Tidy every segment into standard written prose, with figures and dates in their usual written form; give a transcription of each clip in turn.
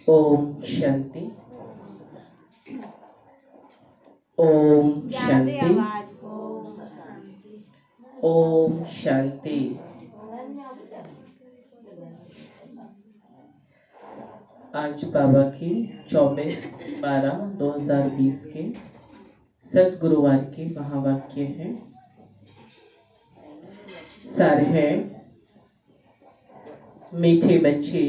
ओम शांति। ओम शांति। ओम शांति। आज बाबा की 24/12/2020 के सतगुरुवार के महावाक्य हैं। सारे हैं, मीठे बच्चे,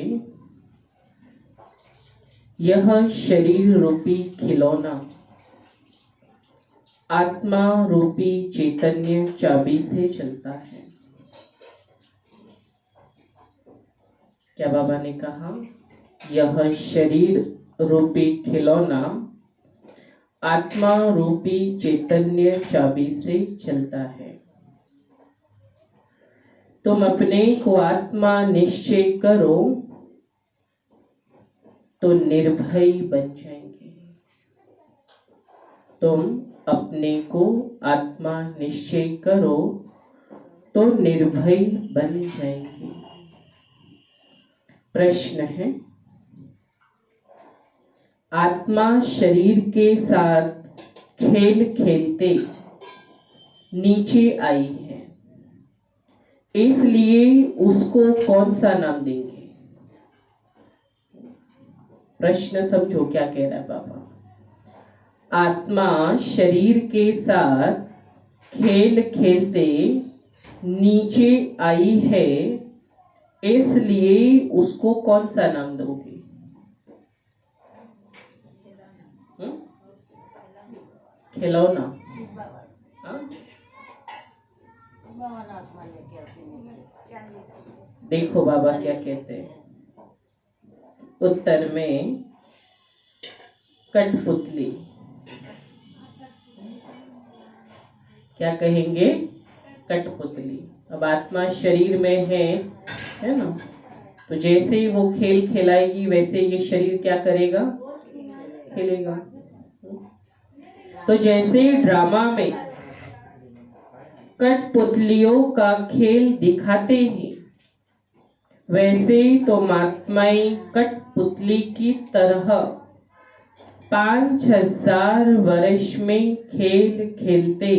यह शरीर रूपी खिलौना आत्मा रूपी चैतन्य चाबी से चलता है। क्या बाबा ने कहा? यह शरीर रूपी खिलौना आत्मा रूपी चैतन्य चाबी से चलता है। तुम अपने को आत्मा निश्चय करो तो निर्भय बन जाएंगे। तुम अपने को आत्मा निश्चय करो तो निर्भय बन जाएंगे। प्रश्न है, आत्मा शरीर के साथ खेल खेलते नीचे आई है, इसलिए उसको कौन सा नाम देंगे? प्रश्न समझो क्या कह रहा है बाबा। आत्मा शरीर के साथ खेल खेलते नीचे आई है, इसलिए उसको कौन सा नाम दोगे? खिलौना। देखो बाबा क्या कहते हैं उत्तर में, कठपुतली। क्या कहेंगे? कठपुतली। अब आत्मा शरीर में है ना, तो जैसे ही वो खेल खिलाएगी वैसे ये शरीर क्या करेगा? खेलेगा। तो जैसे ड्रामा में कठपुतलियों का खेल दिखाते हैं, वैसे तो आत्माएं कठपुतली की तरह 5000 वर्ष में खेल खेलते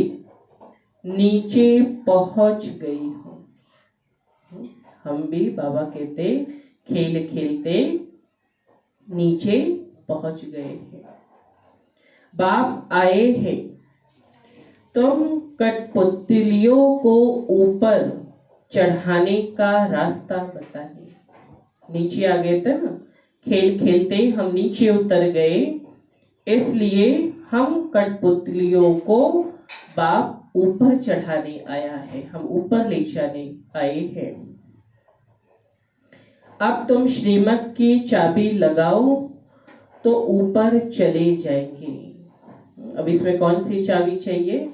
नीचे पहुंच गई हो। हम भी बाबा कहते खेल खेलते नीचे पहुंच गए हैं। बाप आए हैं, तुम कठपुतलियों को ऊपर चढ़ाने का रास्ता बताइए। नीचे आ गए थे ना, खेल खेलते हम नीचे उतर गए, इसलिए हम कठपुतलियों को बाप ऊपर चढ़ाने आया है, हम ऊपर ले जाने आए हैं। अब तुम श्रीमत की चाबी लगाओ तो ऊपर चले जाएंगे। अब इसमें कौन सी चाबी चाहिए?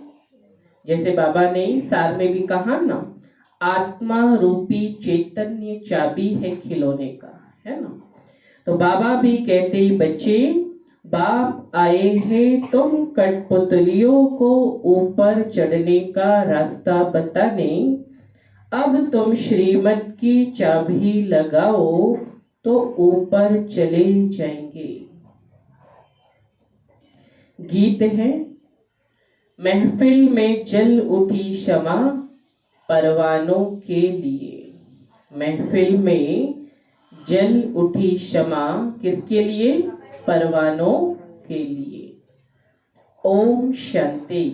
जैसे बाबा ने सार में भी कहा ना, आत्मा रूपी चैतन्य चाबी है खिलौने का, है ना। तो बाबा भी कहते बच्चे, बाप आए हैं तुम कठपुतलियों को ऊपर चढ़ने का रास्ता बताने, अब तुम श्रीमत की चाबी लगाओ तो ऊपर चले जाएंगे। गीत है, महफिल में जल उठी शमा परवानों के लिए। महफिल में जल उठी शमा किसके लिए? परवानों के लिए। ओम शांति।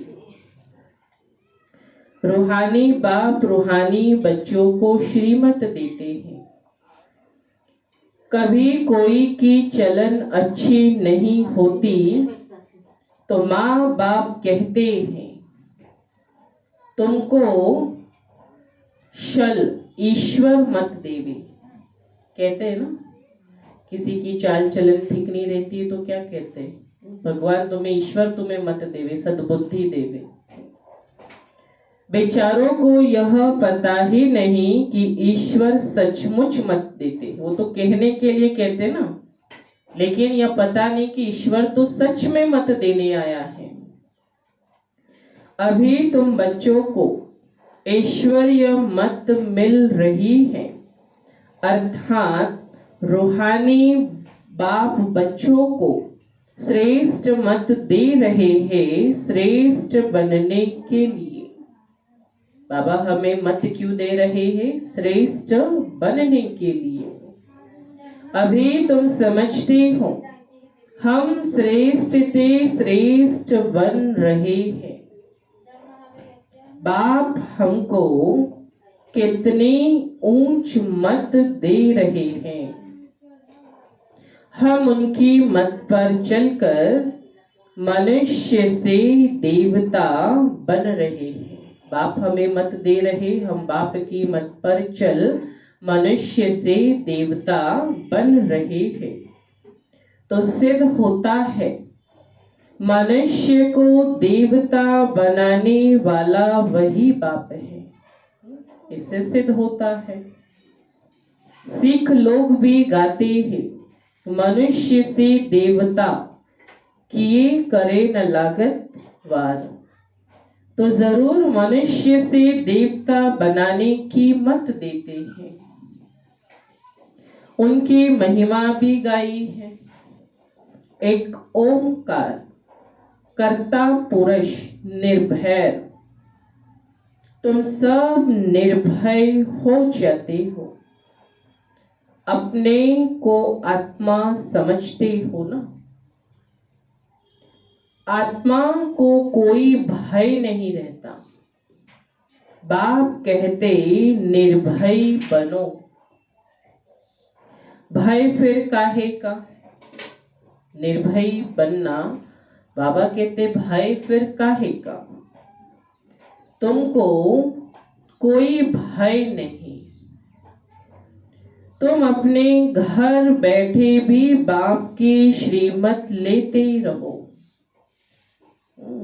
रूहानी बाप रूहानी बच्चों को श्रीमत देते हैं। कभी कोई की चलन अच्छी नहीं होती तो माँ बाप कहते हैं तुमको शल ईश्वर मत देवे। कहते हैं ना, किसी की चाल चलन ठीक नहीं रहती है तो क्या कहते हैं? भगवान तुम्हें ईश्वर तुम्हें मत देवे, सद्बुद्धि देवे। बेचारों को यह पता ही नहीं कि ईश्वर सचमुच मत देते। वो तो कहने के लिए कहते ना, लेकिन यह पता नहीं कि ईश्वर तो सच में मत देने आया है। अभी तुम बच्चों को ऐश्वर्य मत मिल रही है, अर्थात रूहानी बाप बच्चों को श्रेष्ठ मत दे रहे हैं श्रेष्ठ बनने के लिए। बाबा हमें मत क्यों दे रहे हैं? श्रेष्ठ बनने के लिए। अभी तुम समझते हो हम श्रेष्ठ थे, श्रेष्ठ बन रहे हैं। बाप हमको कितने ऊंच मत दे रहे हैं, हम उनकी मत पर चलकर मनुष्य से देवता बन रहे हैं। बाप हमें मत दे रहे, हम बाप की मत पर चल मनुष्य से देवता बन रहे हैं। तो सिद्ध होता है मनुष्य को देवता बनाने वाला वही बाप है। इससे सिद्ध होता है। सिख लोग भी गाते हैं, मनुष्य से देवता किए करे न लागत वार। तो जरूर मनुष्य से देवता बनाने की मत देते हैं। उनकी महिमा भी गाई है। एक ओमकार कर्ता पुरुष निर्भय, तुम सब निर्भय हो जाते हो। अपने को आत्मा समझते हो ना। आत्मा को कोई भय नहीं रहता। बाप कहते निर्भय बनो। भय फिर काहे का? निर्भय बनना, बाबा कहते भय फिर काहे का? तुमको कोई भय नहीं। तुम अपने घर बैठे भी बाप की श्रीमत लेते रहो।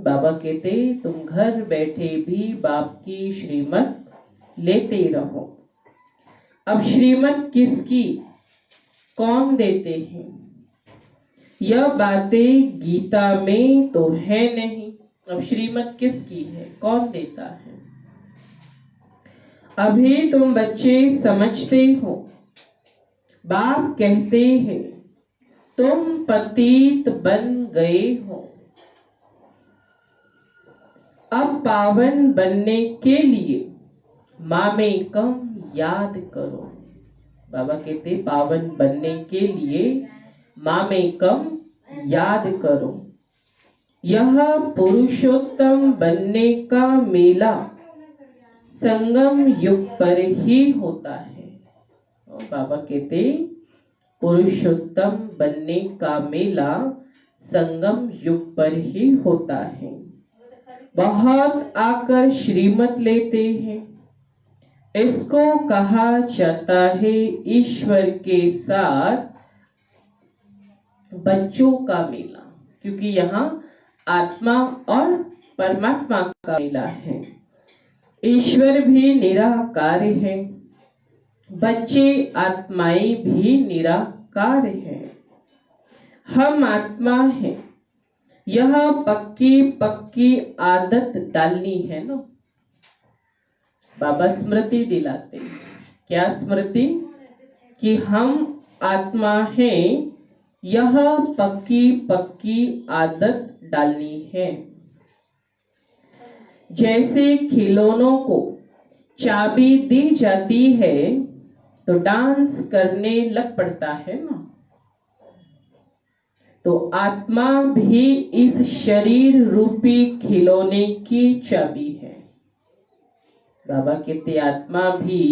बाबा कहते तुम घर बैठे भी बाप की श्रीमत लेते रहो। अब श्रीमत किसकी, कौन देते हैं? यह बातें गीता में तो है नहीं। अब श्रीमत किसकी है, कौन देता है? अभी तुम बच्चे समझते हो। बाप कहते हैं तुम पतित बन गए हो, अब पावन बनने के लिए मामेकम याद करो। बाबा कहते पावन बनने के लिए मामेकम याद करो। यह पुरुषोत्तम बनने का मेला संगम युग पर ही होता है। और बाबा कहते पुरुषोत्तम बनने का मेला संगम युग पर ही होता है। बहुत आकर श्रीमत लेते हैं, इसको कहा जाता है ईश्वर के साथ बच्चों का मेला, क्योंकि यहाँ आत्मा और परमात्मा का मेला है। ईश्वर भी निराकार है, बच्चे आत्माएं भी निराकार है। हम आत्मा है, यह पक्की पक्की आदत डालनी है ना। बाबा स्मृति दिलाते, क्या स्मृति? कि हम आत्मा हैं, यह पक्की पक्की आदत डालनी है। जैसे खिलौनों को चाबी दी जाती है तो डांस करने लग पड़ता है ना, तो आत्मा भी इस शरीर रूपी खिलौने की चाबी है। बाबा कहते आत्मा भी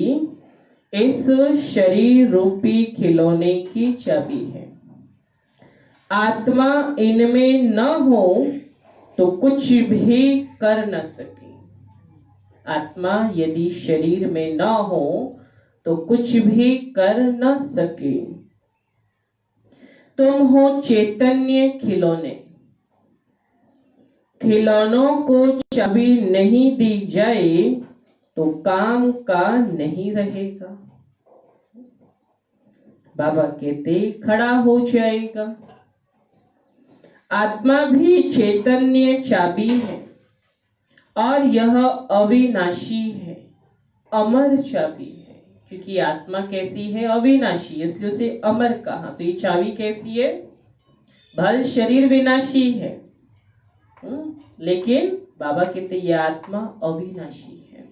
इस शरीर रूपी खिलौने की चाबी है। आत्मा इनमें न हो तो कुछ भी कर न सके। आत्मा यदि शरीर में न हो तो कुछ भी कर न सके। तुम हो चैतन्य खिलौने, खिलौनों को चाबी नहीं दी जाए तो काम का नहीं रहेगा। बाबा कहते खड़ा हो जाएगा। आत्मा भी चैतन्य चाबी है और यह अविनाशी है, अमर चाबी है। क्योंकि आत्मा कैसी है? अविनाशी, इसलिए उसे अमर कहा। तो ये चाबी कैसी है? भल शरीर विनाशी है, लेकिन बाबा कहते ये आत्मा अविनाशी है।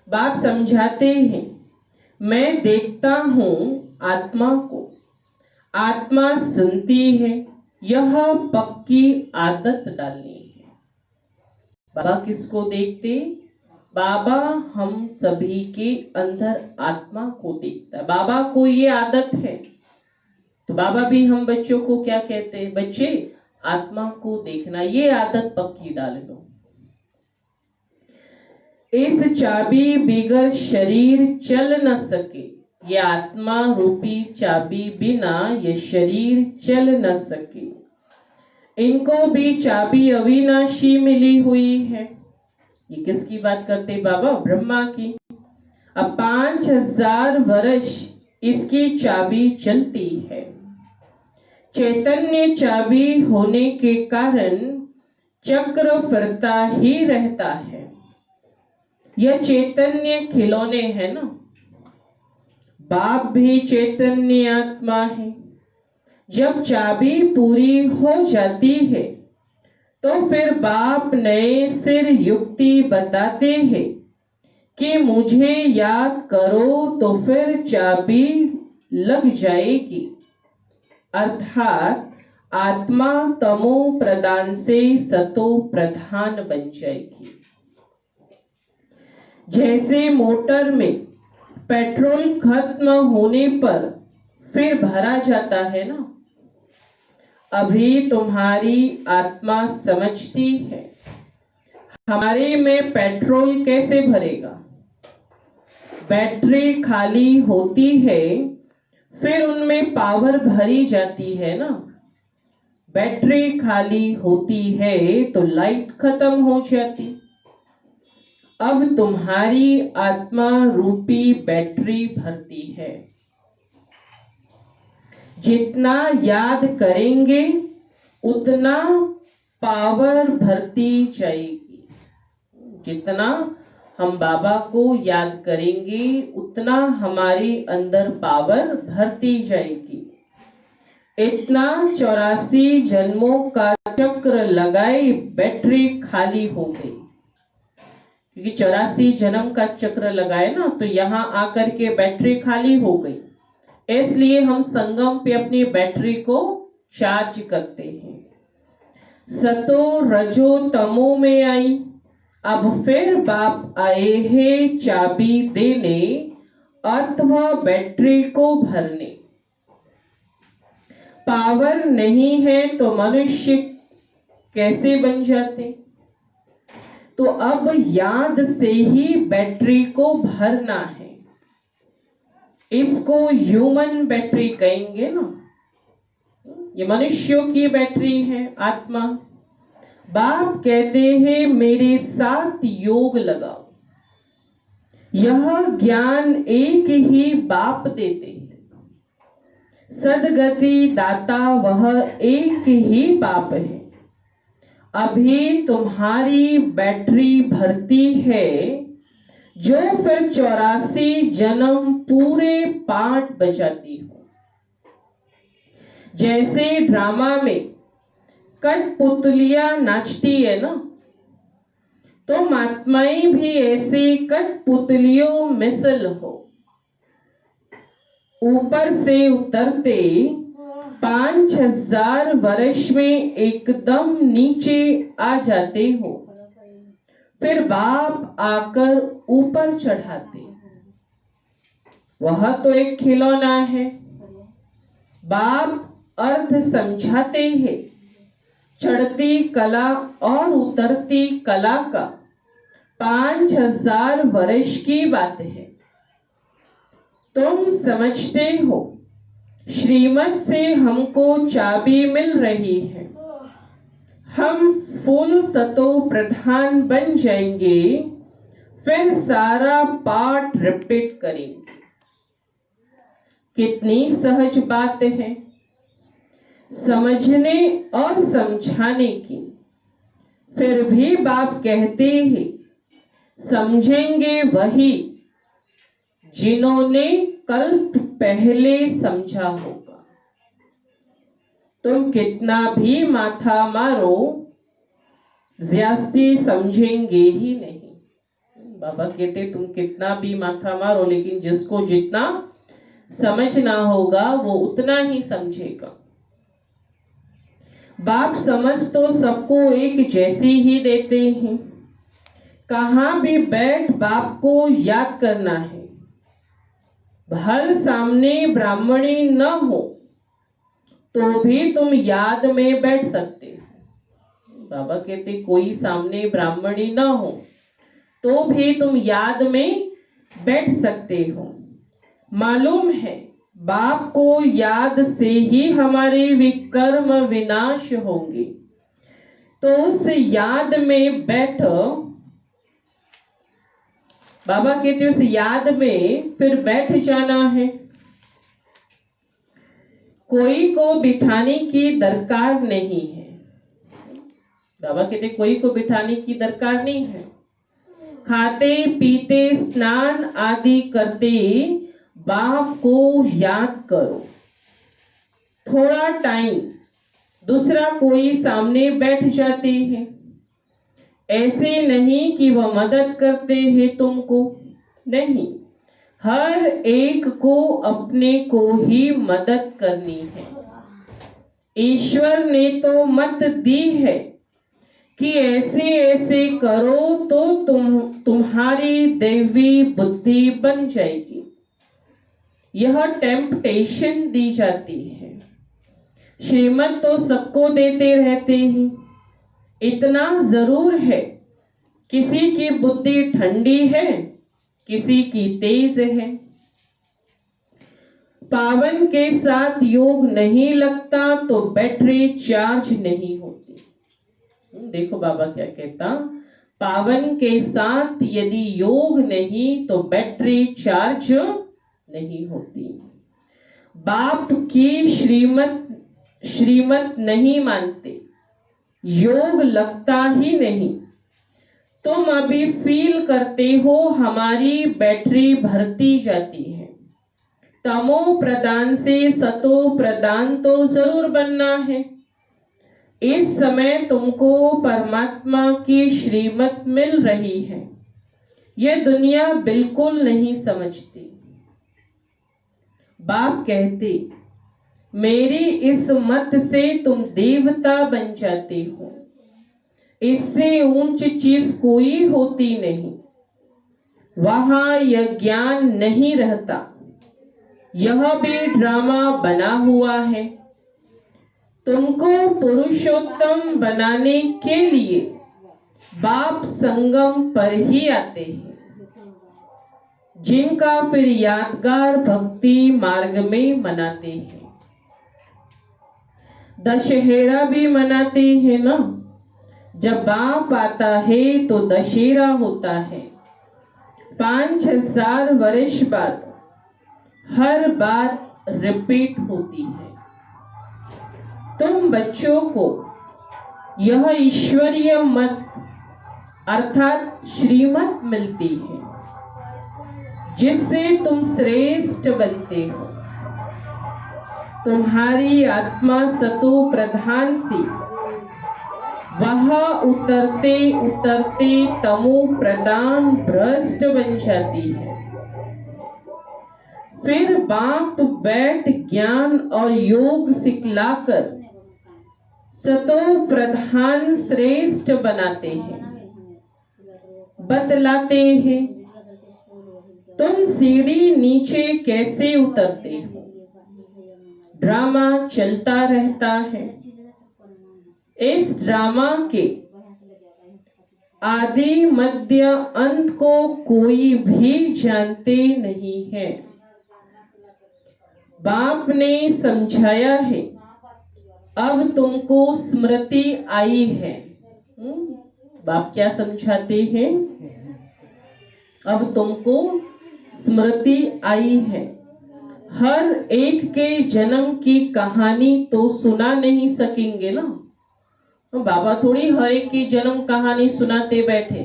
बाप समझाते हैं, मैं देखता हूं आत्मा को, आत्मा सुनती है, यह पक्की आदत डालनी है। बाबा किसको देखते? बाबा हम सभी के अंदर आत्मा को देखता है। बाबा को ये आदत है, तो बाबा भी हम बच्चों को क्या कहते हैं? बच्चे आत्मा को देखना, ये आदत पक्की डाल लो। इस चाबी बिगर शरीर चल न सके। ये आत्मा रूपी चाबी बिना ये शरीर चल न सके। इनको भी चाबी अविनाशी मिली हुई है। ये किसकी बात करते बाबा? ब्रह्मा की। अब 5000 वर्ष इसकी चाबी चलती है। चैतन्य चाबी होने के कारण चक्र फिरता ही रहता है। यह चैतन्य खिलौने है ना। बाप भी चैतन्य आत्मा है। जब चाबी पूरी हो जाती है तो फिर बाप नए सिर युक्ति बताते हैं कि मुझे याद करो तो फिर चाबी लग जाएगी। अर्थात आत्मा तमो प्रदान से सतो प्रधान बन जाएगी। जैसे मोटर में पेट्रोल खत्म होने पर फिर भरा जाता है ना, अभी तुम्हारी आत्मा समझती है हमारे में पेट्रोल कैसे भरेगा। बैटरी खाली होती है, फिर उनमें पावर भरी जाती है ना। बैटरी खाली होती है तो लाइट खत्म हो जाती। अब तुम्हारी आत्मा रूपी बैटरी भरती है। जितना याद करेंगे उतना पावर भरती जाएगी। जितना हम बाबा को याद करेंगे उतना हमारे अंदर पावर भरती जाएगी। इतना 84 जन्मों का चक्र लगाए बैटरी खाली हो गई। क्योंकि 84 जन्म का चक्र लगाए ना, तो यहाँ आकर के बैटरी खाली हो गई। इसलिए हम संगम पे अपनी बैटरी को चार्ज करते हैं। सतो रजो तमो में आई, अब फिर बाप आए हैं चाबी देने अथवा बैटरी को भरने। पावर नहीं है तो मनुष्य कैसे बन जाते? तो अब याद से ही बैटरी को भरना है। इसको ह्यूमन बैटरी कहेंगे ना, ये मनुष्यों की बैटरी है, आत्मा। बाप कहते हैं मेरे साथ योग लगाओ। यह ज्ञान एक ही बाप देते हैं। सदगति दाता वह एक ही बाप है। अभी तुम्हारी बैटरी भरती है, जो फिर 84 जन्म पूरे पाठ बजाती हो। जैसे ड्रामा में कठपुतलियां नाचती है ना, तो महात्माएं भी ऐसे कठपुतलियों मिसल हो। ऊपर से उतरते 5000 वर्ष में एकदम नीचे आ जाते हो, फिर बाप आकर ऊपर चढ़ाते। वह तो एक खिलौना है। बाप अर्थ समझाते हैं। चढ़ती कला और उतरती कला का 5000 वर्ष की बात है। तुम समझते हो श्रीमत से हमको चाबी मिल रही है। हम फुल सतो प्रधान बन जाएंगे, फिर सारा पाठ रिपीट करेंगे। कितनी सहज बात है समझने और समझाने की। फिर भी बाप कहते हैं समझेंगे वही जिन्होंने कल्प पहले समझा होगा। तुम कितना भी माथा मारो, ज्यादती समझेंगे ही नहीं। बाबा कहते तुम कितना भी माथा मारो, लेकिन जिसको जितना समझना होगा वो उतना ही समझेगा। बाप समझ तो सबको एक जैसी ही देते हैं। कहां भी बैठ बाप को याद करना है। भल सामने ब्राह्मणी न हो तो भी तुम याद में बैठ सकते हो। बाबा कहते कोई सामने ब्राह्मणी न हो तो भी तुम याद में बैठ सकते हो। मालूम है बाप को याद से ही हमारे विकर्म विनाश होंगे, तो उस याद में बैठो। बाबा कहते उस याद में फिर बैठ जाना है। कोई को बिठाने की दरकार नहीं है। बाबा कहते कोई को बिठाने की दरकार नहीं है। खाते पीते स्नान आदि करते बाप को याद करो। थोड़ा टाइम दूसरा कोई सामने बैठ जाते हैं। ऐसे नहीं कि वह मदद करते हैं तुमको, नहीं। हर एक को अपने को ही मदद करनी है। ईश्वर ने तो मत दी है कि ऐसे ऐसे करो तो तुम्हारी दैवी बुद्धि बन जाएगी। यह टेम्पटेशन दी जाती है। श्रीमत तो सबको देते रहते हैं। इतना जरूर है किसी की बुद्धि ठंडी है, किसी की तेज है। पावन के साथ योग नहीं लगता तो बैटरी चार्ज नहीं होती। देखो बाबा क्या कहता, पावन के साथ यदि योग नहीं तो बैटरी चार्ज नहीं होती। बाप की श्रीमत नहीं मानते, योग लगता ही नहीं। तुम अभी फील करते हो हमारी बैटरी भरती जाती है। तमो प्रदान से सतो प्रदान तो जरूर बनना है। इस समय तुमको परमात्मा की श्रीमत मिल रही है। यह दुनिया बिल्कुल नहीं समझती। बाप कहते, मेरी इस मत से तुम देवता बन जाते हो, इससे ऊंच चीज कोई होती नहीं। वहां यह ज्ञान नहीं रहता, यह भी ड्रामा बना हुआ है। तुमको पुरुषोत्तम बनाने के लिए बाप संगम पर ही आते हैं, जिनका फिर यादगार भक्ति मार्ग में मनाते हैं। दशहरा भी मनाते हैं ना। जब बाप आता है तो दशहरा होता है। 5000 वर्ष बाद हर बार रिपीट होती है। तुम बच्चों को यह ईश्वरीय मत अर्थात श्रीमत मिलती है, जिससे तुम श्रेष्ठ बनते हो। तुम्हारी आत्मा सतो प्रधान थी, वह उतरते उतरते तमो प्रधान भ्रष्ट बन जाती है। फिर बाप बैठ ज्ञान और योग सिखलाकर सतो प्रधान श्रेष्ठ बनाते हैं, बतलाते हैं तुम सीढ़ी नीचे कैसे उतरते हो। ड्रामा चलता रहता है। इस ड्रामा के आदि मध्य अंत को कोई भी जानते नहीं है। बाप ने समझाया है, अब तुमको स्मृति आई है। बाप क्या समझाते हैं? अब तुमको स्मृति आई है। हर एक के जन्म की कहानी तो सुना नहीं सकेंगे ना। बाबा थोड़ी हर एक की जन्म कहानी सुनाते बैठे।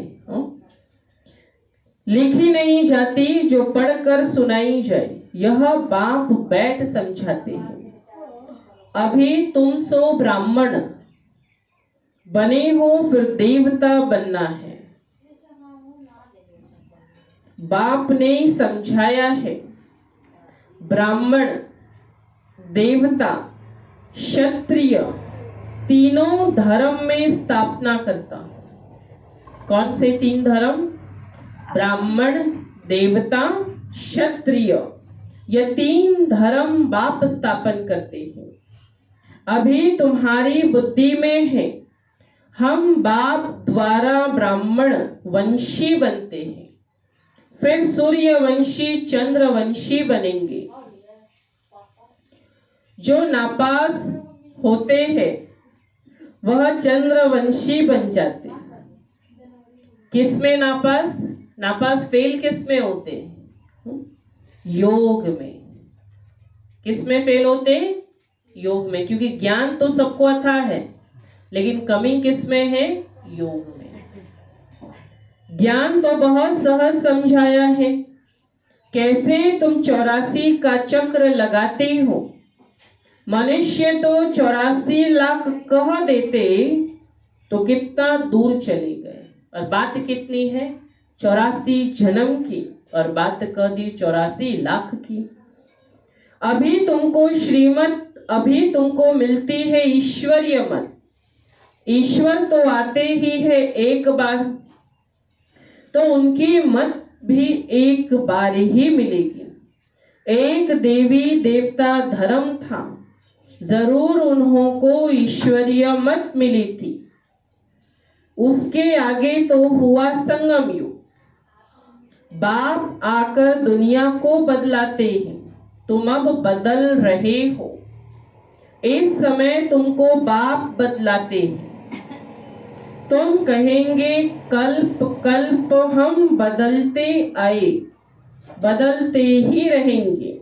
लिखी नहीं जाती, जो पढ़कर सुनाई जाए, यह बाप बैठ समझाते हैं। अभी तुम सो ब्राह्मण बने हो, फिर देवता बनना है। बाप ने समझाया है, ब्राह्मण, देवता, क्षत्रिय तीनों धर्म में स्थापना करता हूं। कौन से 3 धर्म? ब्राह्मण, देवता, क्षत्रिय, ये 3 धर्म बाप स्थापन करते हैं। अभी तुम्हारी बुद्धि में है, हम बाप द्वारा ब्राह्मण वंशी बनते हैं, फिर सूर्यवंशी, चंद्रवंशी बनेंगे। जो नापास होते हैं वह चंद्रवंशी बन जाते हैं। किसमें नापास? नापास फेल किसमें होते? योग में। किसमें फेल होते? योग में। क्योंकि ज्ञान तो सबको अथाह है, लेकिन कमी किसमें है? योग में। ज्ञान तो बहुत सहज समझाया है, कैसे तुम 84 का चक्र लगाते हो। मनुष्य तो 84 लाख कह देते तो कितना दूर चले गए, और बात कितनी है? 84 जन्म की, और बात कह दी 84 लाख की। अभी तुमको श्रीमत, अभी तुमको मिलती है ईश्वरीय मत। ईश्वर तो आते ही है एक बार, तो उनकी मत भी एक बार ही मिलेगी। एक देवी देवता धर्म था, जरूर उन्हों को ईश्वरीय मत मिली थी। उसके आगे तो हुआ संगम युग। बाप आकर दुनिया को बदलाते हैं, तुम अब बदल रहे हो। इस समय तुमको बाप बदलाते हैं। तुम कहेंगे कल्प कल्प हम बदलते आए, बदलते ही रहेंगे।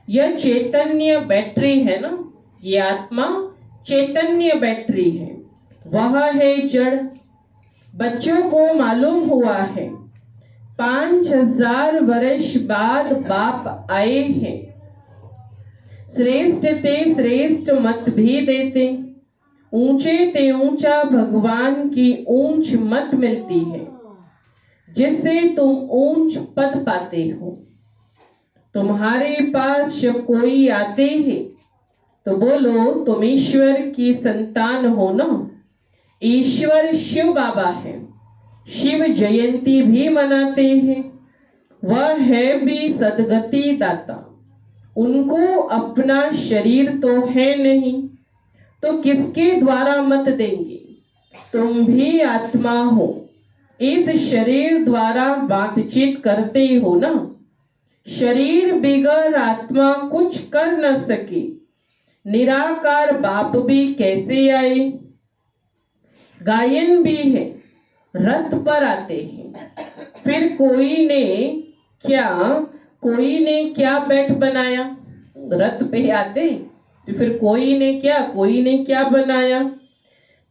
यह चैतन्य बैटरी है ना, ये आत्मा चैतन्य बैटरी है, वह है जड़। बच्चों को मालूम हुआ है 5000 वर्ष बाद बाप आए हैं। श्रेष्ठ ते श्रेष्ठ मत भी देते, ऊंचे ते ऊंचा भगवान की ऊंच मत मिलती है, जिससे तुम ऊंच पद पाते हो। तुम्हारे पास जब कोई आते हैं तो बोलो तुम ईश्वर की संतान हो ना। ईश्वर शिव बाबा है, शिव जयंती भी मनाते हैं। वह है भी सदगति दाता, उनको अपना शरीर तो है नहीं, तो किसके द्वारा मत देंगे। तुम भी आत्मा हो, इस शरीर द्वारा बातचीत करते हो ना। शरीर बिगर आत्मा कुछ कर न सके, निराकार बाप भी कैसे आए। गायन भी है, रथ पर आते हैं, फिर कोई ने क्या बैठ बनाया। रथ पे आते तो फिर कोई ने क्या बनाया।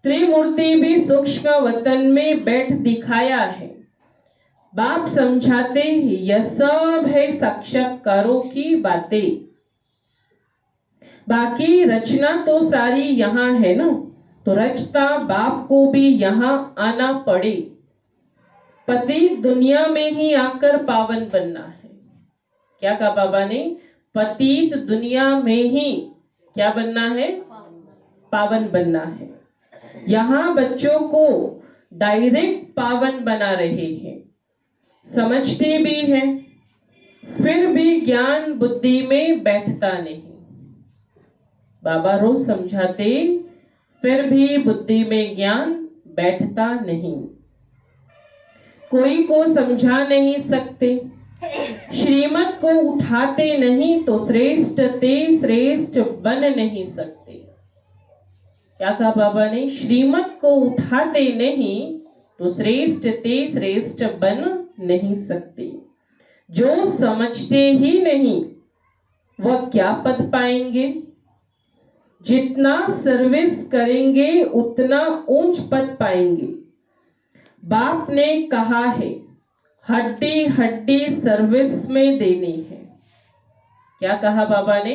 त्रिमूर्ति भी सूक्ष्म वतन में बैठ दिखाया है। बाप समझाते यह सब है साक्षात्कारों की बातें। बाकी रचना तो सारी यहाँ है ना, तो रचता बाप को भी यहाँ आना पड़े। पति दुनिया में ही आकर पावन बनना है। क्या कहा बाबा ने? पतित दुनिया में ही क्या बनना है? पावन बनना है। यहाँ बच्चों को डायरेक्ट पावन बना रहे हैं, समझते भी हैं, फिर भी ज्ञान बुद्धि में बैठता नहीं। बाबा रोज समझाते, फिर भी बुद्धि में ज्ञान बैठता नहीं। कोई को समझा नहीं सकते, श्रीमत को उठाते नहीं तो श्रेष्ठ ते श्रेष्ठ बन नहीं सकते। क्या कहा बाबा ने? श्रीमत को उठाते नहीं तो श्रेष्ठ ते श्रेष्ठ बन नहीं सकते। जो समझते ही नहीं वह क्या पद पाएंगे। जितना सर्विस करेंगे उतना ऊंच पद पाएंगे। बाप ने कहा है हड्डी हड्डी सर्विस में देनी है। क्या कहा बाबा ने?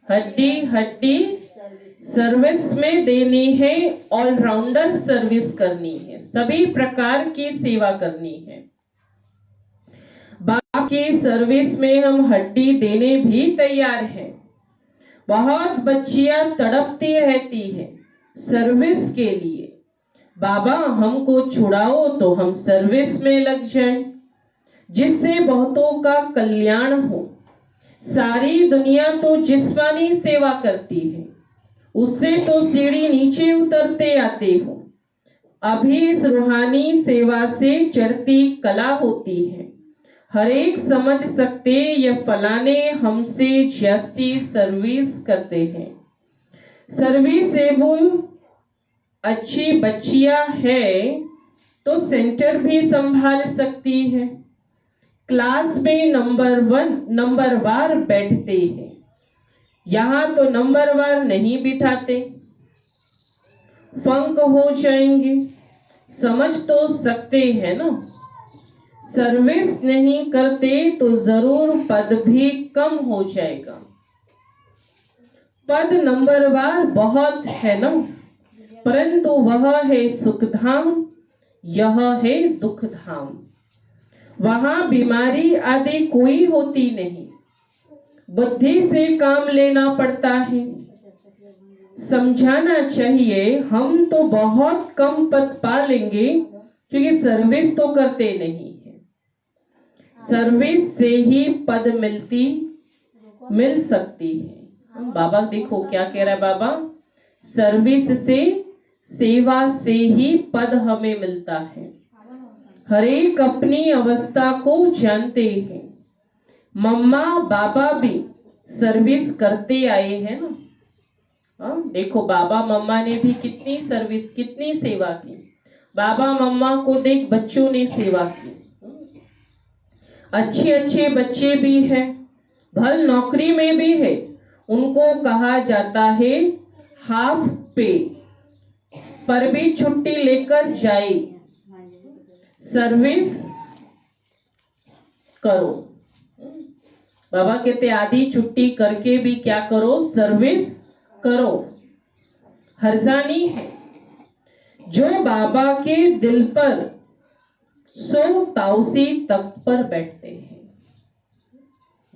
हड्डी हड्डी सर्विस में देनी है, ऑलराउंडर सर्विस करनी है, सभी प्रकार की सेवा करनी है। बाप की सर्विस में हम हड्डी देने भी तैयार हैं। बहुत बच्चियां तड़पती रहती है सर्विस के लिए, बाबा हमको छुड़ाओ तो हम सर्विस में लग जाएं, जिससे बहुतों का कल्याण हो। सारी दुनिया तो जिस्मानी सेवा करती है, उससे तो सीढ़ी नीचे उतरते आते हो। अभी इस रूहानी सेवा से चढ़ती कला होती है। हर एक समझ सकते ये फलाने हमसे जस्टी सर्विस करते हैं। सर्विसेबल अच्छी बच्चियां है तो सेंटर भी संभाल सकती है। क्लास में नंबर वार बैठते हैं, यहाँ तो नंबर वार नहीं बिठाते, फंक हो जाएंगे। समझ तो सकते हैं ना, सर्विस नहीं करते तो जरूर पद भी कम हो जाएगा। पद नंबरवार बहुत है ना, परंतु वह है सुखधाम, यह है दुखधाम। वहां बीमारी आदि कोई होती नहीं, बुद्धि से काम लेना पड़ता है। समझाना चाहिए हम तो बहुत कम पद पा लेंगे क्योंकि सर्विस तो करते नहीं है। सर्विस से ही पद मिल सकती है। बाबा देखो क्या कह रहा है बाबा, सर्विस से सेवा से ही पद हमें मिलता है। हर एक अपनी अवस्था को जानते हैं। मम्मा बाबा भी सर्विस करते आए हैं ना। देखो बाबा मम्मा ने भी कितनी सर्विस, कितनी सेवा की। बाबा मम्मा को देख बच्चों ने सेवा की। अच्छे अच्छे बच्चे भी हैं, भल नौकरी में भी है, उनको कहा जाता है हाफ पे, पर भी छुट्टी लेकर जाए, सर्विस करो। बाबा कहते आधी छुट्टी करके भी क्या करो, सर्विस करो। हरजानी है जो बाबा के दिल पर 100 ताउसी तख्त पर बैठते हैं,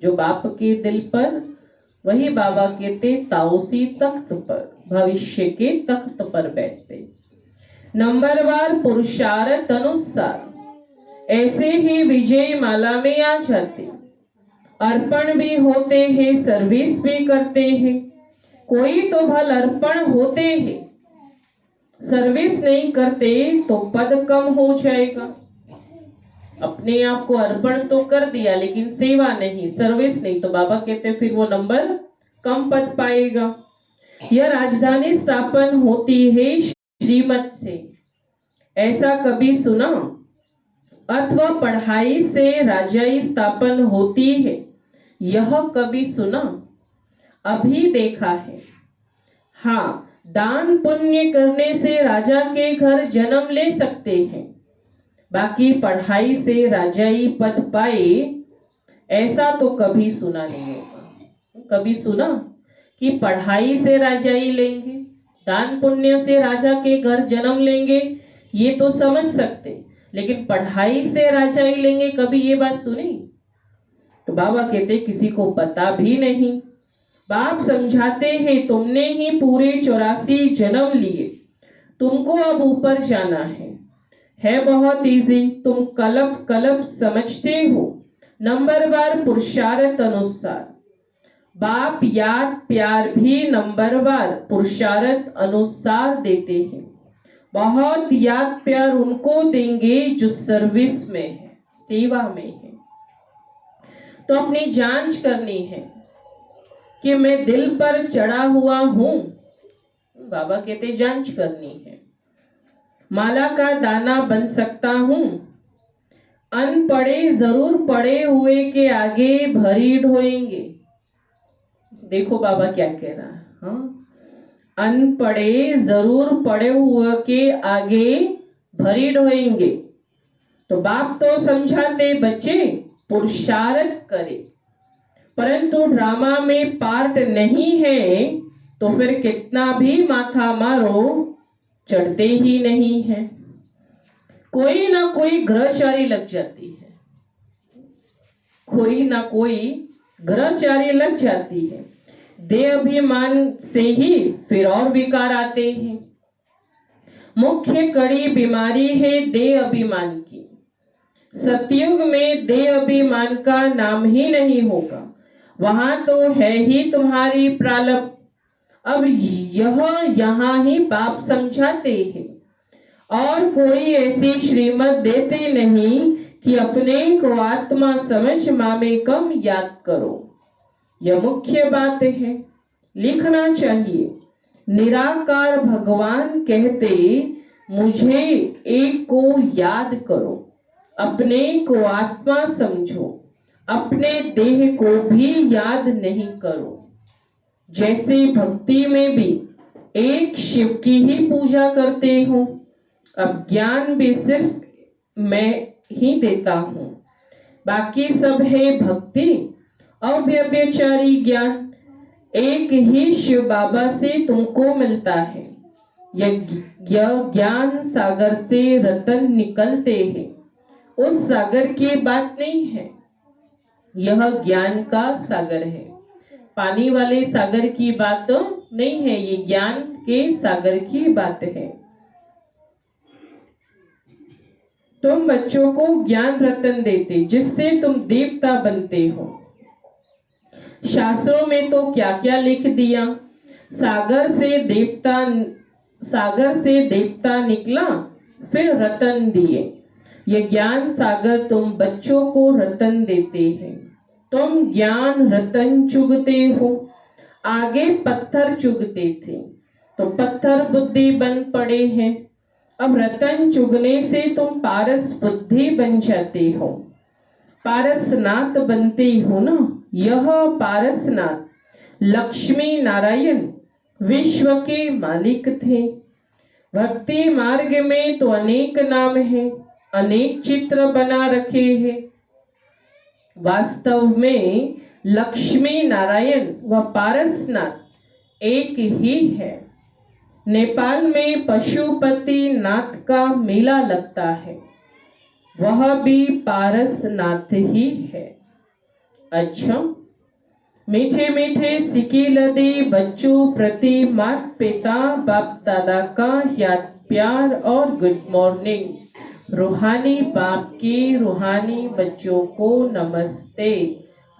जो बाप के दिल पर, वही बाबा कहते ताओसी तख्त पर, भविष्य के तख्त पर बैठते। नंबरवार पुरुषार्थ अनुसार ऐसे ही विजय माला में आ जाते, अर्पण भी होते हैं, सर्विस भी करते हैं। कोई तो भल अर्पण होते हैं, सर्विस नहीं करते तो पद कम हो जाएगा। अपने आप को अर्पण तो कर दिया लेकिन सेवा नहीं, सर्विस नहीं, तो बाबा कहते फिर वो नंबर कम पद पाएगा। यह राजधानी स्थापन होती है श्रीमत से, ऐसा कभी सुना? अथवा पढ़ाई से राजाई स्थापन होती है, यह कभी सुना? अभी देखा है। हाँ, दान पुण्य करने से राजा के घर जन्म ले सकते हैं, बाकी पढ़ाई से राजाई पद पाए ऐसा तो कभी सुना नहीं होगा। कभी सुना कि पढ़ाई से राजाई लेंगे, दान पुण्य से राजा के घर जन्म लेंगे, ये तो समझ सकते, लेकिन पढ़ाई से राजाई लेंगे, कभी ये बात सुनी? तो बाबा कहते किसी को पता भी नहीं। बाप समझाते हैं तुमने ही पूरे 84 जन्म लिए, तुमको अब ऊपर जाना है बहुत इजी, तुम कल्प कल्प समझते हो। नंबरवार पुरुषार्थ अनुसार बाप याद प्यार भी नंबरवार पुरुषार्थ अनुसार देते हैं। बहुत याद प्यार उनको देंगे जो सर्विस में है, सेवा में है। तो अपनी जांच करनी है कि मैं दिल पर चढ़ा हुआ हूं, बाबा कहते जांच करनी है। माला का दाना बन सकता हूं, अनपढ़े जरूर पढ़े हुए के आगे भरी ढोएंगे। देखो बाबा क्या कह रहा है, हाँ, अनपढ़े जरूर पढ़े हुए के आगे भरी ढोएंगे। तो बाप तो समझाते बच्चे पुरुषार्थ करे, परंतु ड्रामा में पार्ट नहीं है तो फिर कितना भी माथा मारो चढ़ते ही नहीं है। कोई ना कोई ग्रहचारी लग जाती है, कोई ना कोई ग्रहचारी लग जाती है। देह अभिमान से ही फिर और विकार आते हैं। मुख्य कड़ी बीमारी है देह अभिमान की। सतयुग में देह अभिमान का नाम ही नहीं होगा, वहां तो है ही तुम्हारी प्रालब्ध। अब यह यहाँ ही बाप समझाते हैं, और कोई ऐसी श्रीमत देते नहीं कि अपने को आत्मा समझ मामे कम याद करो। यह मुख्य बात है, लिखना चाहिए। निराकार भगवान कहते मुझे एक को याद करो, अपने को आत्मा समझो, अपने देह को भी याद नहीं करो। जैसे भक्ति में भी एक शिव की ही पूजा करते हो, अब ज्ञान भी सिर्फ मैं ही देता हूं, बाकी सब है भक्ति अव्यभिचारी ज्ञान। एक ही शिव बाबा से तुमको मिलता है। यह ज्ञान सागर से रतन निकलते हैं, उस सागर की बात नहीं है, यह ज्ञान का सागर है। पानी वाले सागर की बात नहीं है, ये ज्ञान के सागर की बात है। तुम बच्चों को ज्ञान रतन देते जिससे तुम देवता बनते हो। शास्त्रों में तो क्या क्या लिख दिया, सागर से देवता निकला, फिर रतन दिए। ये ज्ञान सागर तुम बच्चों को रतन देते हैं। तुम ज्ञान रतन चुगते हो, आगे पत्थर चुगते थे तो पत्थर बुद्धि बन पड़े हैं। अब रतन चुगने से तुम पारस बुद्धि बन जाते हो, पारसनाथ बनते हो ना। यह पारसनाथ लक्ष्मी नारायण विश्व के मालिक थे। भक्ति मार्ग में तो अनेक नाम हैं, अनेक चित्र बना रखे हैं। वास्तव में लक्ष्मी नारायण व पारसनाथ एक ही है। नेपाल में पशुपति नाथ का मेला लगता है, वह भी पारसनाथ ही है। अच्छा, मीठे मीठे सिकी लदे बच्चों प्रति माता पिता बाप दादा का याद प्यार और गुड मॉर्निंग। रूहानी बाप की रूहानी बच्चों को नमस्ते।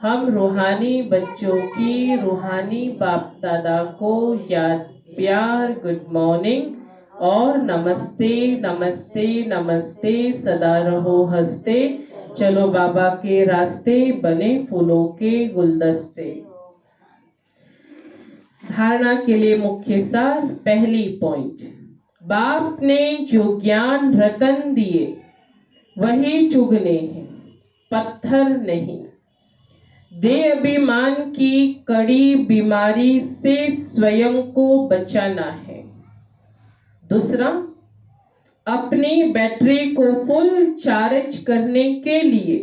हम रूहानी बच्चों की रूहानी बाप दादा को याद प्यार गुड मॉर्निंग और नमस्ते नमस्ते नमस्ते। सदा रहो हंसते, चलो बाबा के रास्ते, बने फूलों के गुलदस्ते। धारणा के लिए मुख्य सार। पहली पॉइंट, बाप ने जो ज्ञान रतन दिए वही चुगने हैं, पत्थर नहीं। दे अभिमान की कड़ी बीमारी से स्वयं को बचाना है। दूसरा, अपनी बैटरी को फुल चार्ज करने के लिए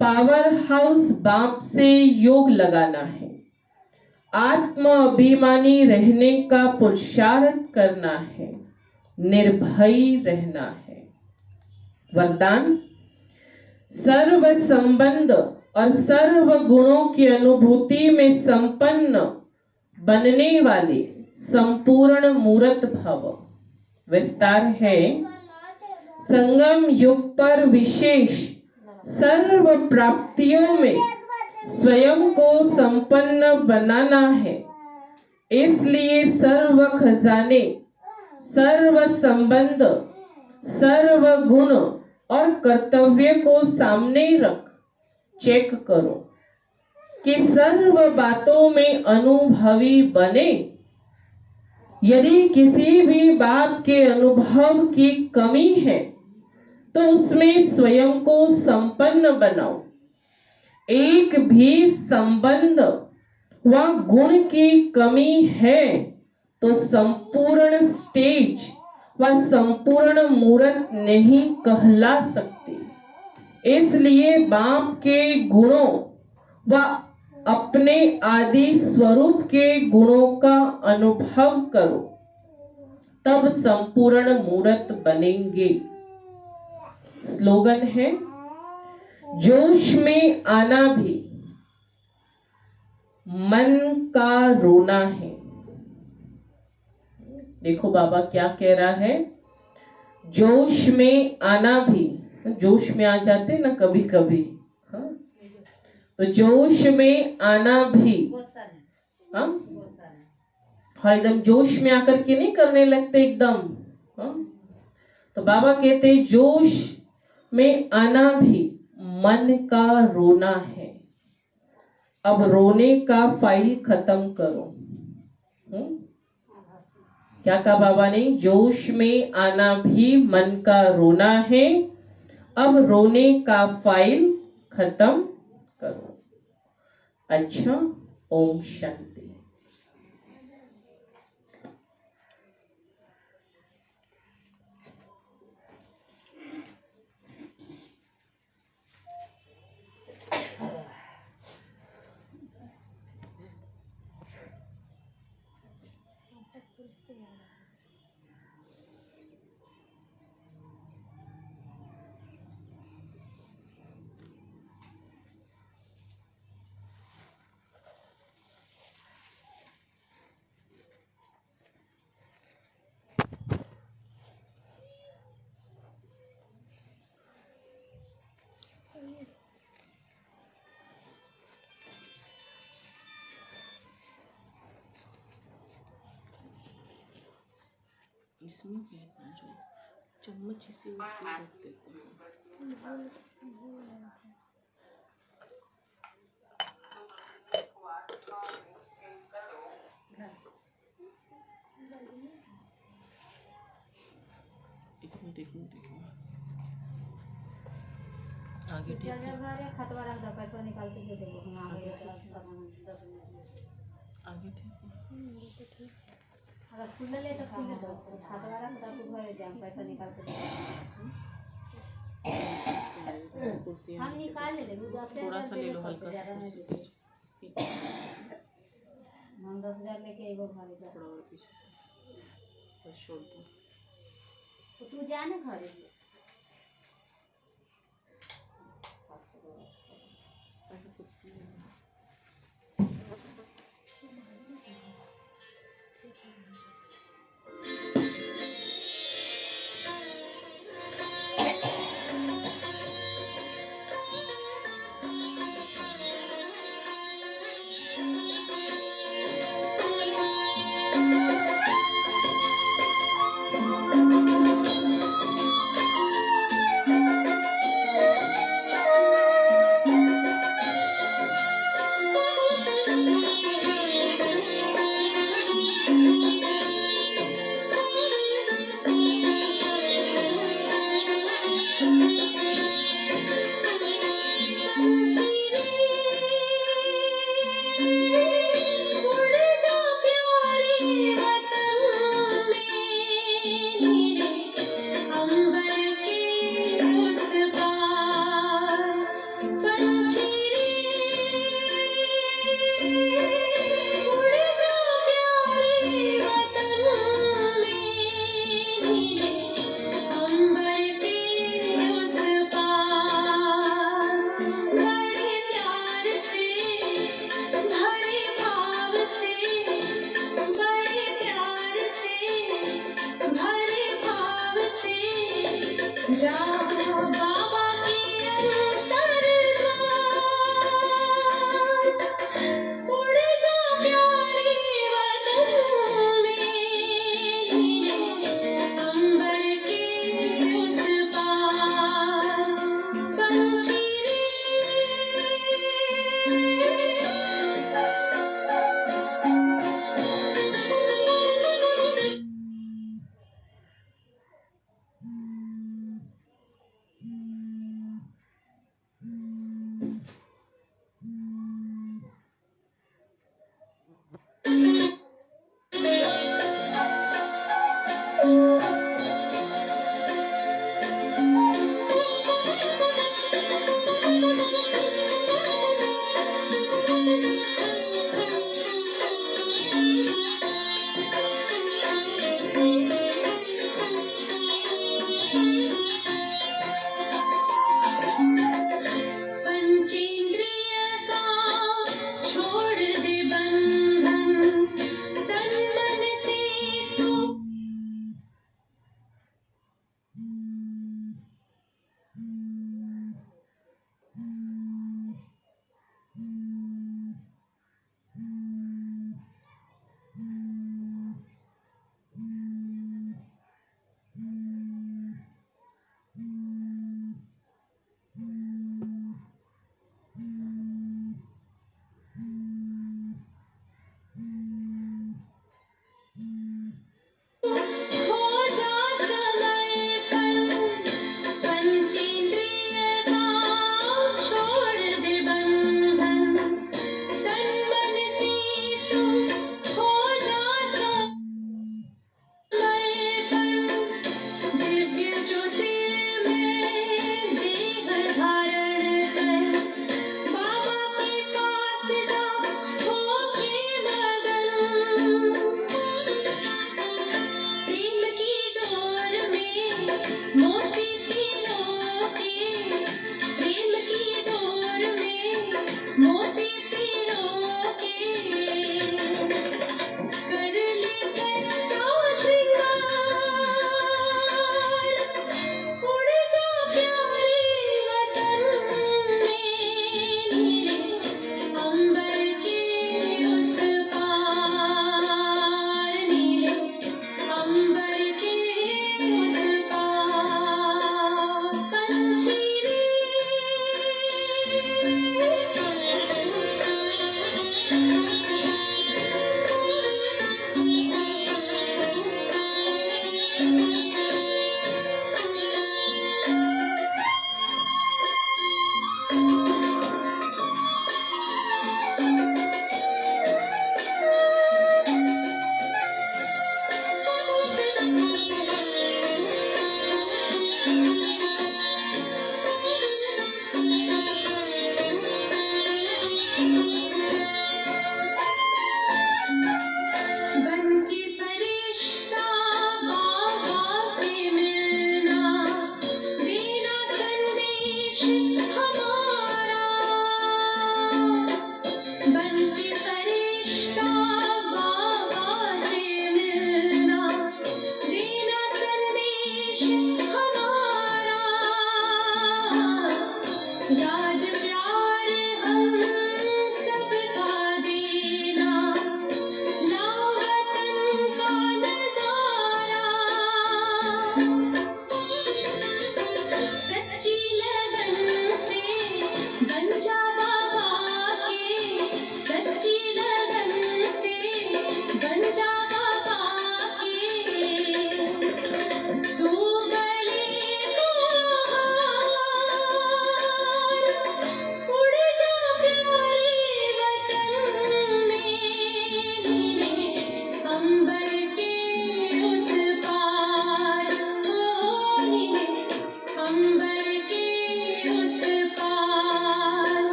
पावर हाउस बाप से योग लगाना है। आत्म अभिमानी रहने का पुरुषार्थ करना है, निर्भय रहना है। वरदान, सर्व संबंध और सर्व गुणों की अनुभूति में संपन्न बनने वाले संपूर्ण मूर्त भव। विस्तार है, संगम युग पर विशेष सर्व प्राप्तियों में स्वयं को संपन्न बनाना है। इसलिए सर्व खजाने, सर्व संबंध, सर्व गुण और कर्तव्य को सामने रख चेक करो कि सर्व बातों में अनुभवी बने। यदि किसी भी बात के अनुभव की कमी है तो उसमें स्वयं को संपन्न बनाओ। एक भी संबंध व गुण की कमी है तो संपूर्ण स्टेज व संपूर्ण मूर्त नहीं कहला सकती। इसलिए बाप के गुणों व अपने आदि स्वरूप के गुणों का अनुभव करो, तब संपूर्ण मूर्त बनेंगे। स्लोगन है, जोश में आना भी मन का रोना है। देखो बाबा क्या कह रहा है, जोश में आना भी, जोश में आ जाते ना कभी कभी, हाँ? तो जोश में आना भी, हाँ, एकदम जोश में आकर के नहीं करने लगते एकदम, हाँ? तो बाबा कहते जोश में आना भी मन का रोना है। अब रोने का फाइल खत्म करो। क्या कहा बाबा ने, जोश में आना भी मन का रोना है, अब रोने का फाइल खत्म करो। अच्छा, ओम शांति। इसमें जो चम्मच इसे ऊपर रख देते हैं। एक मिनट आगे ठीक है, खतवा रख दो, पैसा निकाल के दे देंगे हम आगे 10 मिनट। आगे ठीक है, अगर खुले ले तो खुले दो, खतवा रख दो तो भरे जाम, पैसा निकाल के दे देंगे। हम निकाल ले लेंगे, थोड़ा सा ले लो, हल्का सा कुर्सी, हम 10,000 लेके एगो भरे जा, थोड़ा और पीछे बस छोड़ दो। तो तू जा ना घरे।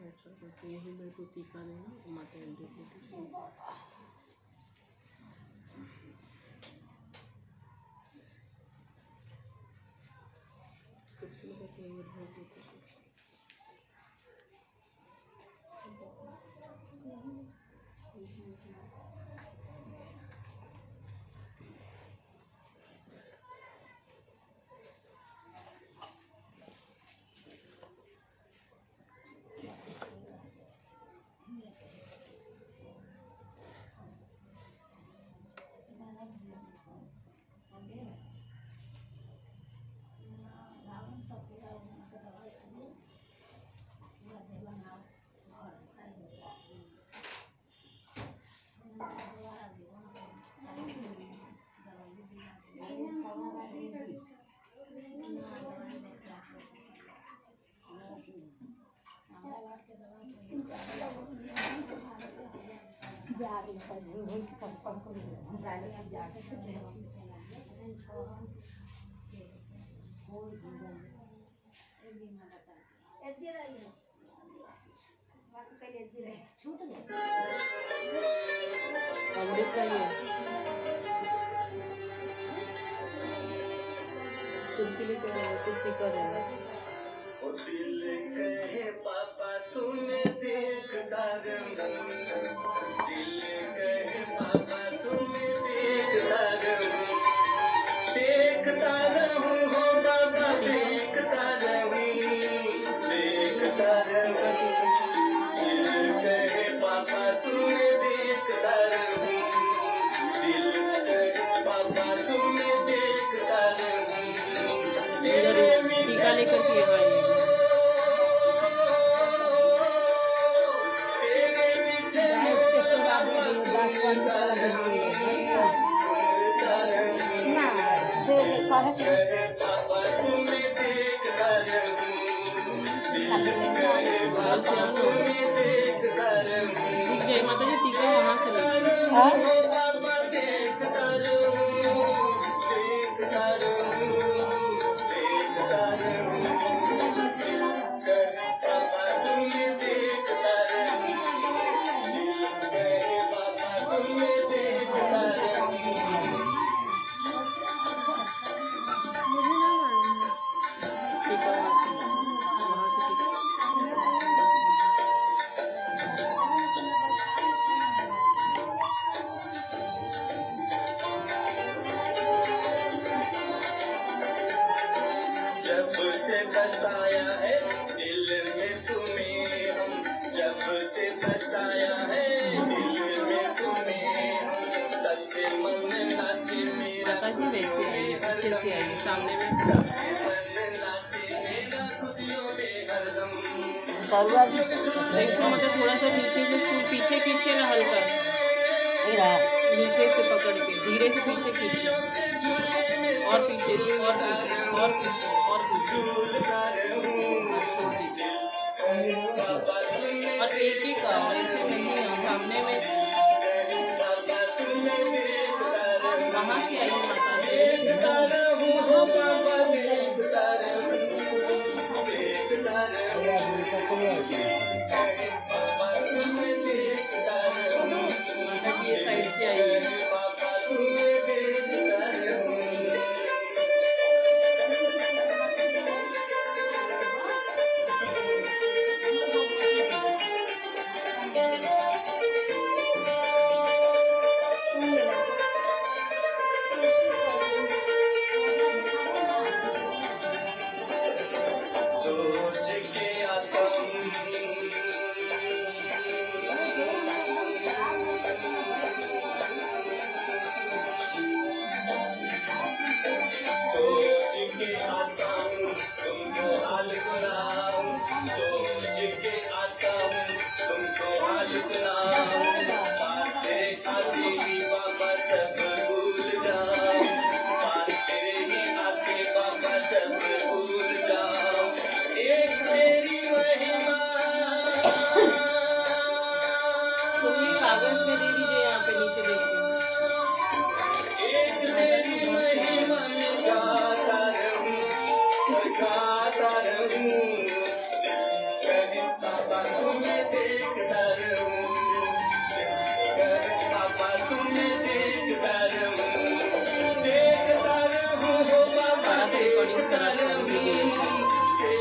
यही मेरे को टीका देना माता अमृत चाहिए तुलसी टीका देना। दिल कहे पापा तूने देखता रहूं, दिल कहे पापा तूने देखता रहूं, देखता रहूं हो बाबा देखता रहूं, देखता रहूं। दिल कहे पापा तूने देखता रहूं, दिल कहे पापा तूने देखता रहूं। टीका लेकर के जय माता जी टीका वहाँ से बताया है दिल में तुम्हें हम, जब से बताया है दिल में तुम्हें हम, सच्चे मन नाचे मेरा माता जी वैसे आइए पीछे से आइए सामने में सच्चे मन नाचे मेरा खुशियों में हरदम। देखो मतलब थोड़ा सा नीचे से स्टूल पीछे खींचिए ना हल्का नीचे से पकड़ के धीरे से पीछे खींचिए और पीछे और पीछे और पीछे और पीछे और एक ही का ऐसे नहीं सामने में वहाँ से आइए माता जी ये साइड से आइए। तरफ करूंगी दिल से।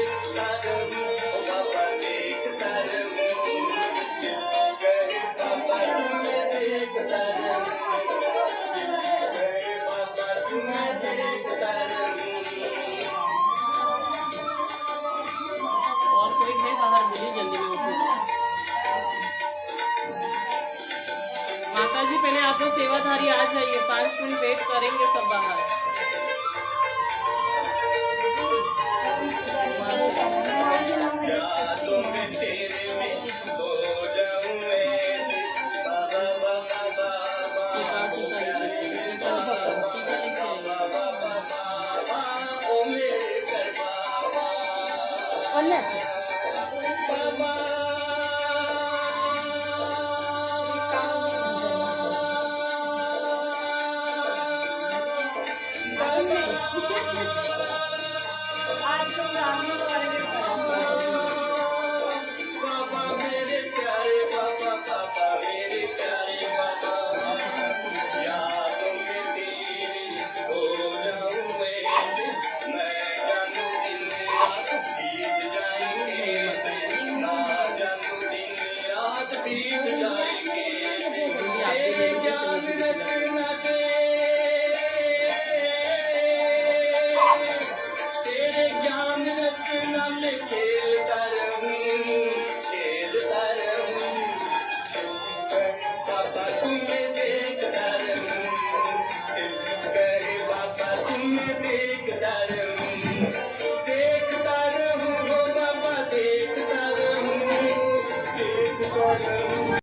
और कोई है बाहर, बोलिए जल्दी में उठो। माता जी पहले आप लोग सेवाधारी आ जाइए, 5 मिनट वेट करेंगे सब बाहर। वहाँ से टीका टीका लेके टीका लेके आइए।